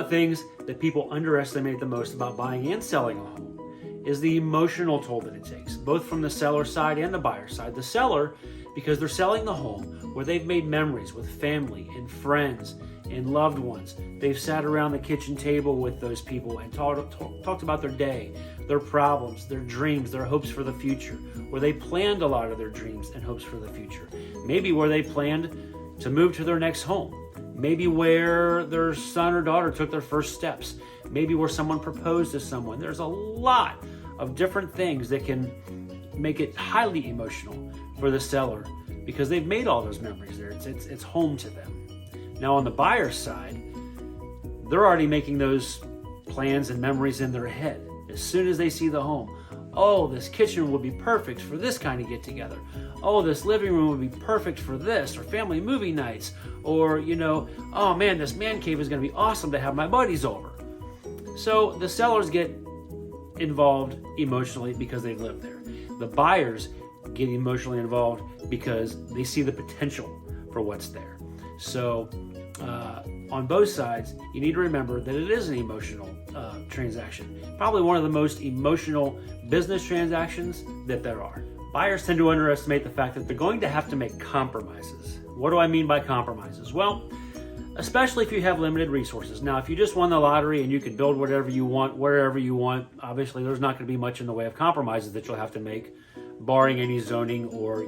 the things that people underestimate the most about buying and selling a home is the emotional toll that it takes, both from the seller side and the buyer side. The seller, because they're selling the home where they've made memories with family and friends and loved ones. They've sat around the kitchen table with those people and talked about their day, their problems, their dreams, their hopes for the future, where they planned a lot of their dreams and hopes for the future. Maybe where they planned to move to their next home. Maybe where their son or daughter took their first steps. Maybe where someone proposed to someone. There's a lot of different things that can make it highly emotional for the seller because they've made all those memories there. It's home to them. Now on the buyer's side, they're already making those plans and memories in their head. As soon as they see the home, oh, this kitchen would be perfect for this kind of get together. Oh, this living room would be perfect for this, or family movie nights, or, oh man, this man cave is going to be awesome to have my buddies over. So the sellers get involved emotionally because they've lived there. The buyers get emotionally involved because they see the potential for what's there. So on both sides, you need to remember that it is an emotional transaction. Probably one of the most emotional business transactions that there are. Buyers tend to underestimate the fact that they're going to have to make compromises. What do I mean by compromises? Well, especially if you have limited resources. Now, if you just won the lottery and you can build whatever you want, wherever you want, obviously there's not going to be much in the way of compromises that you'll have to make, barring any zoning or,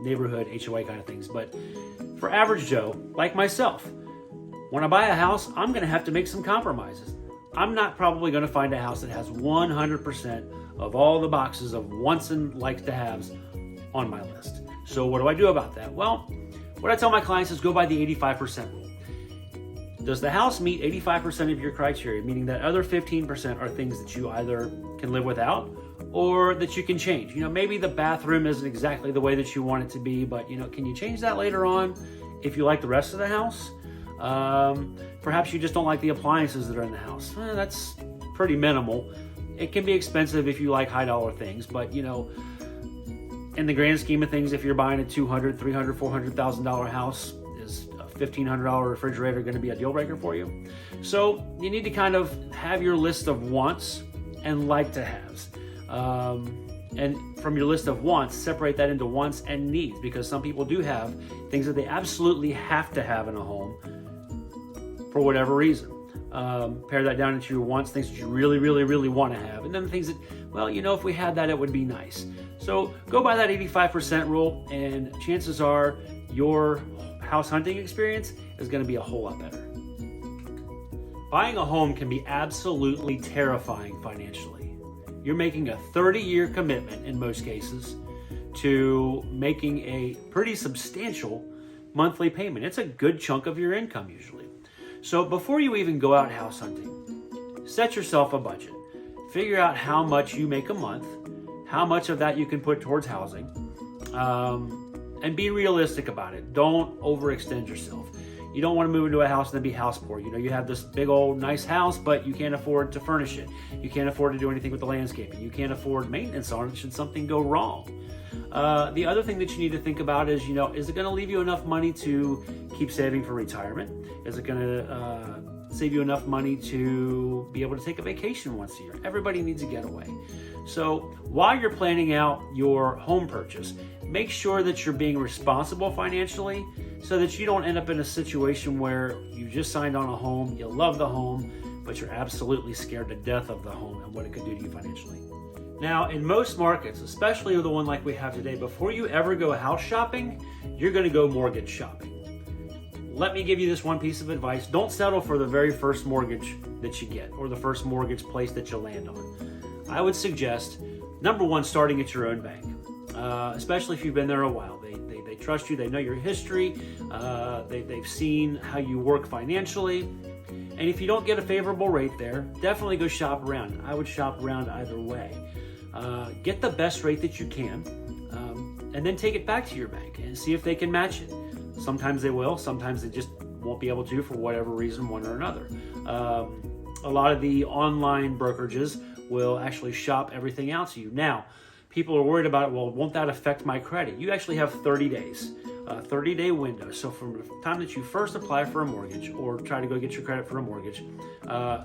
neighborhood HOA kind of things. But for average Joe, like myself, when I buy a house, I'm going to have to make some compromises. I'm not probably going to find a house that has 100% of all the boxes of wants and likes to haves on my list. So what do I do about that? Well, what I tell my clients is go by the 85% rule. Does the house meet 85% of your criteria, meaning that other 15% are things that you either can live without or that you can change? Maybe the bathroom isn't exactly the way that you want it to be, but can you change that later on if you like the rest of the house? Perhaps you just don't like the appliances that are in the house. That's pretty minimal. It can be expensive if you like high dollar things, but in the grand scheme of things, if you're buying a $200,000, $300,000, $400,000 house, is a $1,500 refrigerator going to be a deal breaker for you? So you need to kind of have your list of wants and like to haves. And from your list of wants, separate that into wants and needs, because some people do have things that they absolutely have to have in a home for whatever reason. Pare that down into your wants, things that you really, really, really want to have. And then the things that, if we had that, it would be nice. So go by that 85% rule, and chances are your house hunting experience is going to be a whole lot better. Buying a home can be absolutely terrifying financially. You're making a 30-year commitment in most cases to making a pretty substantial monthly payment. It's a good chunk of your income usually. So before you even go out house hunting, set yourself a budget. Figure out how much you make a month, how much of that you can put towards housing, and be realistic about it. Don't overextend yourself. You don't want to move into a house and then be house poor. You have this big old nice house, but you can't afford to furnish it. You can't afford to do anything with the landscaping. You can't afford maintenance on it should something go wrong. The other thing that you need to think about is, is it going to leave you enough money to keep saving for retirement? Is it going to save you enough money to be able to take a vacation once a year? Everybody needs a getaway. So while you're planning out your home purchase, make sure that you're being responsible financially so that you don't end up in a situation where you just signed on a home, you love the home, but you're absolutely scared to death of the home and what it could do to you financially. Now, in most markets, especially the one like we have today, before you ever go house shopping, you're going to go mortgage shopping. Let me give you this one piece of advice. Don't settle for the very first mortgage that you get or the first mortgage place that you land on. I would suggest, number one, starting at your own bank, especially if you've been there a while. They trust you. They know your history. They've seen how you work financially. And if you don't get a favorable rate there, definitely go shop around. I would shop around either way. Get the best rate that you can, and then take it back to your bank and see if they can match it. Sometimes they will, sometimes they just won't be able to for whatever reason, one or another. A lot of the online brokerages will actually shop everything out to you. Now, people are worried about, well, won't that affect my credit? You actually have 30 days. 30-day window. So from the time that you first apply for a mortgage or try to go get your credit for a mortgage,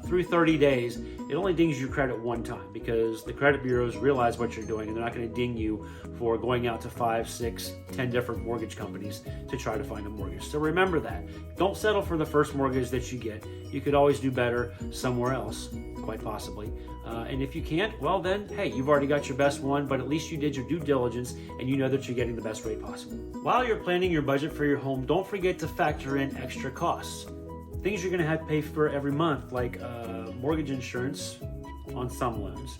through 30 days, it only dings your credit one time because the credit bureaus realize what you're doing and they're not going to ding you for going out to 5, 6, 10 different mortgage companies to try to find a mortgage. So remember that. Don't settle for the first mortgage that you get. You could always do better somewhere else, quite possibly. And if you can't, well then, hey, you've already got your best one, but at least you did your due diligence and you know that you're getting the best rate possible. While you're planning your budget for your home, don't forget to factor in extra costs. Things you're gonna have to pay for every month, like mortgage insurance on some loans,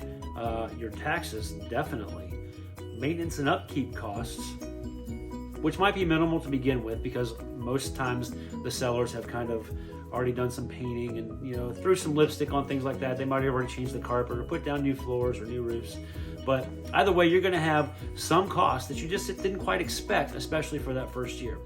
your taxes, definitely, maintenance and upkeep costs, which might be minimal to begin with because most times the sellers have kind of already done some painting and threw some lipstick on things like that. They might have already changed the carpet or put down new floors or new roofs. But either way, you're going to have some costs that you just didn't quite expect, especially for that first year.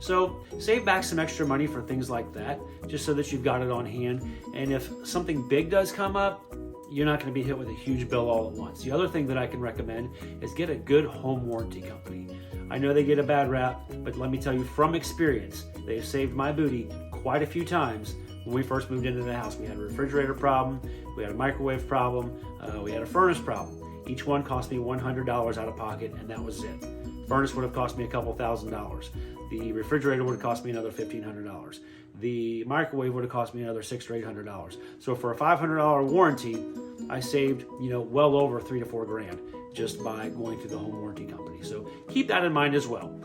So save back some extra money for things like that, just so that you've got it on hand. And if something big does come up, you're not going to be hit with a huge bill all at once. The other thing that I can recommend is get a good home warranty company. I know they get a bad rap, but let me tell you from experience, they've saved my booty quite a few times. When we first moved into the house, we had a refrigerator problem, we had a microwave problem, we had a furnace problem. Each one cost me $100 out of pocket, and that was it. Furnace would have cost me a couple $1,000s. The refrigerator would have cost me another $1,500. The microwave would have cost me another $600 or $800. So for a $500 warranty, I saved well over $3 to $4 grand just by going through the home warranty company. So keep that in mind as well.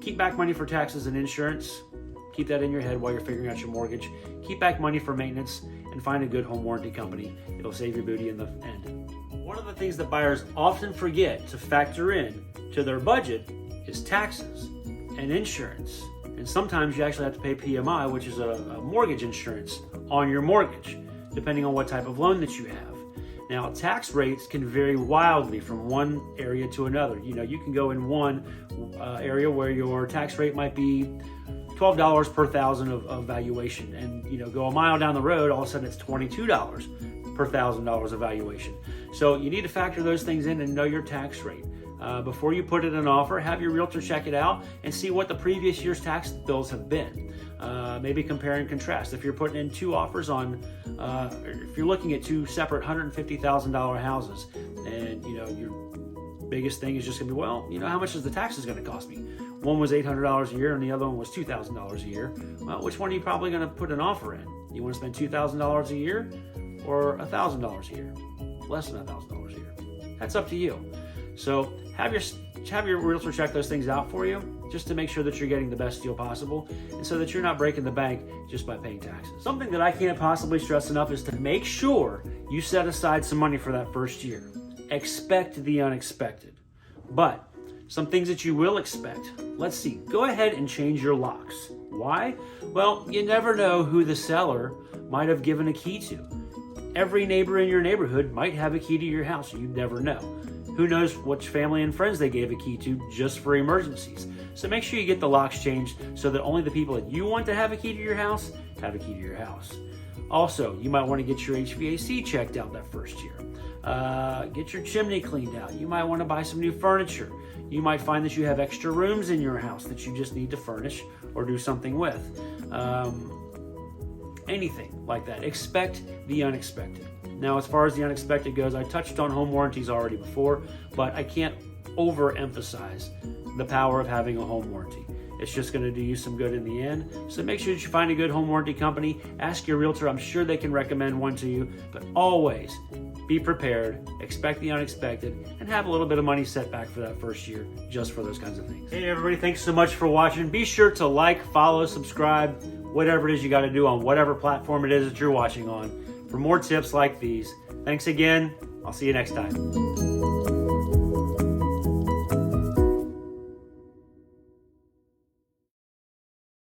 Keep back money for taxes and insurance. Keep that in your head while you're figuring out your mortgage. Keep back money for maintenance and find a good home warranty company. It'll save your booty in the end. One of the things that buyers often forget to factor in to their budget is taxes and insurance. And sometimes you actually have to pay PMI, which is a mortgage insurance on your mortgage, depending on what type of loan that you have. Now, tax rates can vary wildly from one area to another. You can go in one area where your tax rate might be $12 per thousand of valuation, and go a mile down the road, all of a sudden it's $22 per $1,000 of valuation. So you need to factor those things in and know your tax rate. Before you put in an offer, have your realtor check it out and see what the previous year's tax bills have been. Maybe compare and contrast. If you're putting in two offers on, if you're looking at two separate $150,000 houses, and your biggest thing is just gonna be, how much is the taxes gonna cost me? One was $800 a year and the other one was $2,000 a year. Well, which one are you probably gonna put an offer in? You wanna spend $2,000 a year or $1,000 a year? Less than $1,000 a year. That's up to you. So have your realtor check those things out for you, just to make sure that you're getting the best deal possible and so that you're not breaking the bank just by paying taxes. Something that I can't possibly stress enough is to make sure you set aside some money for that first year. Expect the unexpected. But some things that you will expect. Let's see. Go ahead and change your locks. Why? Well, you never know who the seller might have given a key to. Every neighbor in your neighborhood might have a key to your house. You never know. Who knows which family and friends they gave a key to just for emergencies. So make sure you get the locks changed so that only the people that you want to have a key to your house have a key to your house. Also, you might want to get your HVAC checked out that first year. Get your chimney cleaned out. You might want to buy some new furniture. You might find that you have extra rooms in your house that you just need to furnish or do something with. Anything like that. Expect the unexpected. Now, as far as the unexpected goes, I touched on home warranties already before, but I can't overemphasize the power of having a home warranty. It's just going to do you some good in the end. So make sure that you find a good home warranty company. Ask your realtor. I'm sure they can recommend one to you, but always be prepared, expect the unexpected, and have a little bit of money set back for that first year just for those kinds of things. Hey everybody, thanks so much for watching. Be sure to like, follow, subscribe, whatever it is you got to do on whatever platform it is that you're watching on for more tips like these. Thanks again. I'll see you next time.